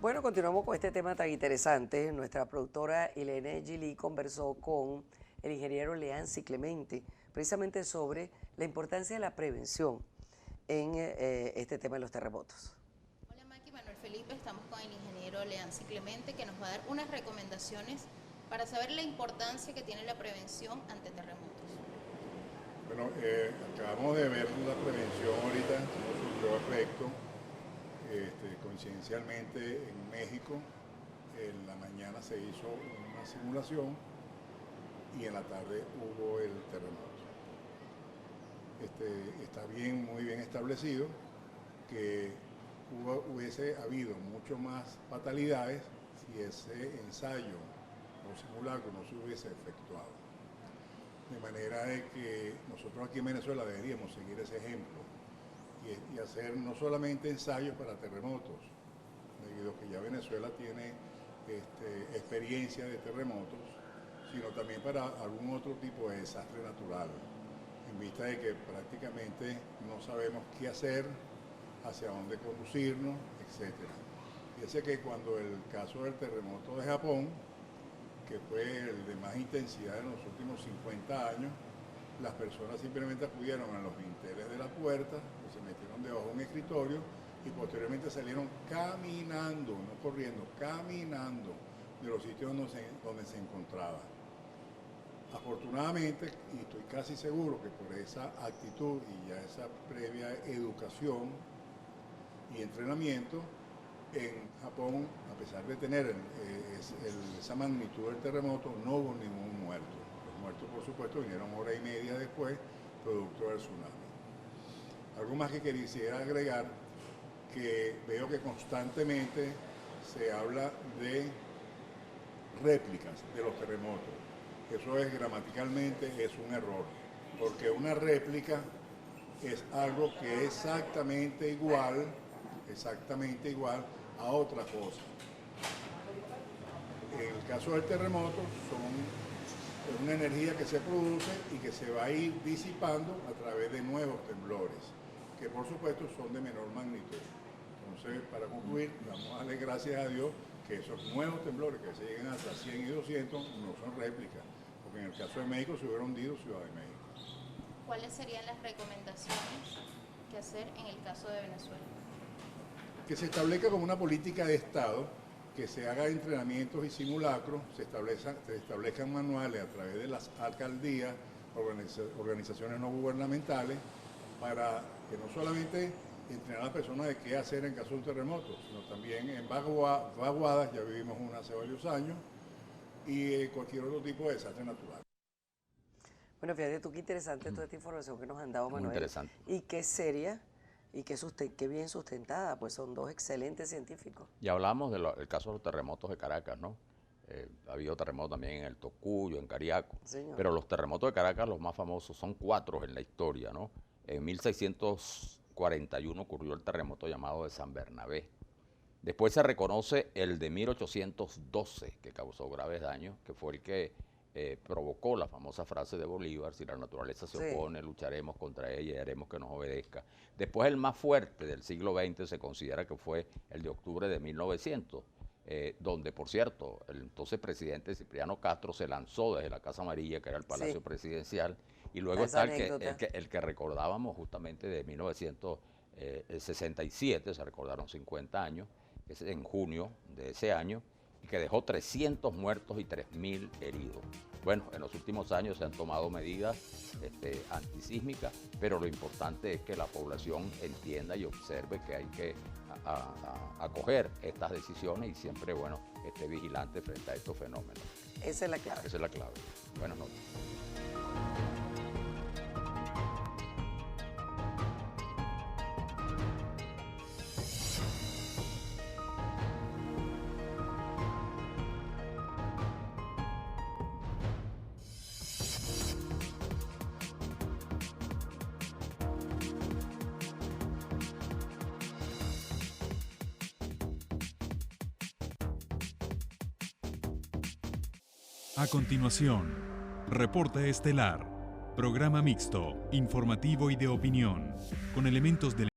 Bueno, continuamos con este tema tan interesante. Nuestra productora Ilene Gili conversó con el ingeniero Leancy Clemente precisamente sobre la importancia de la prevención en este tema de los terremotos. Hola Maki, Manuel Felipe, estamos con el ingeniero Leancy Clemente que nos va a dar unas recomendaciones para saber la importancia que tiene la prevención ante terremotos. Bueno, acabamos de ver la prevención ahorita, cómo surgió efecto. Coincidencialmente en México, en la mañana se hizo una simulación y en la tarde hubo el terremoto. Está muy bien establecido que hubiese habido mucho más fatalidades si ese ensayo o simulacro no se hubiese efectuado. De manera de que nosotros aquí en Venezuela deberíamos seguir ese ejemplo y hacer no solamente ensayos para terremotos, debido a que ya Venezuela tiene experiencia de terremotos, sino también para algún otro tipo de desastre natural, en vista de que prácticamente no sabemos qué hacer, hacia dónde conducirnos, etc. Fíjense que cuando el caso del terremoto de Japón, que fue el de más intensidad en los últimos 50 años, las personas simplemente acudieron a los dinteles de la puerta, se metieron debajo de un escritorio y posteriormente salieron caminando, no corriendo, caminando de los sitios donde se encontraba. Afortunadamente, y estoy casi seguro que por esa actitud y ya esa previa educación y entrenamiento, en Japón, a pesar de tener esa magnitud del terremoto, no hubo ningún muerto. Los muertos, por supuesto, vinieron hora y media después, producto del tsunami. Algo más que quisiera agregar, que veo que constantemente se habla de réplicas de los terremotos. Eso gramaticalmente es un error, porque una réplica es algo que es exactamente igual a otra cosa. En el caso del terremoto es una energía que se produce y que se va a ir disipando a través de nuevos temblores, que por supuesto son de menor magnitud. Entonces, para concluir, vamos a darle gracias a Dios que esos nuevos temblores que se llegan hasta 100 y 200 no son réplicas, porque en el caso de México se hubiera hundido Ciudad de México. ¿Cuáles serían las recomendaciones que hacer en el caso de Venezuela? Que se establezca como una política de Estado, que se haga entrenamientos y simulacros, se establezcan manuales a través de las alcaldías, organizaciones no gubernamentales, para que no solamente entrenar a las personas de qué hacer en caso de un terremoto, sino también en vaguadas, ya vivimos una hace varios años, y cualquier otro tipo de desastre natural. Bueno, fíjate tú qué interesante toda esta información que nos han dado, Manuel. Muy interesante. Y qué seria y qué bien sustentada, pues son dos excelentes científicos. Ya hablamos del caso de los terremotos de Caracas, ¿no? Ha habido terremotos también en el Tocuyo, en Cariaco. Señor. Pero los terremotos de Caracas, los más famosos, son 4 en la historia, ¿no? En 1641 ocurrió el terremoto llamado de San Bernabé. Después se reconoce el de 1812, que causó graves daños, que fue el que provocó la famosa frase de Bolívar: si la naturaleza se opone, lucharemos contra ella y haremos que nos obedezca. Después el más fuerte del siglo XX se considera que fue el de octubre de 1900, donde, por cierto, el entonces presidente Cipriano Castro se lanzó desde la Casa Amarilla, que era el Palacio Presidencial, y luego está el que recordábamos justamente de 1967, se recordaron 50 años, que es en junio de ese año, y que dejó 300 muertos y 3.000 heridos. Bueno, en los últimos años se han tomado medidas antisísmicas, pero lo importante es que la población entienda y observe que hay que acoger estas decisiones y siempre, bueno, esté vigilante frente a estos fenómenos. Esa es la clave. Esa es la clave. Buenas noches. A continuación, Reporte Estelar, programa mixto, informativo y de opinión, con elementos del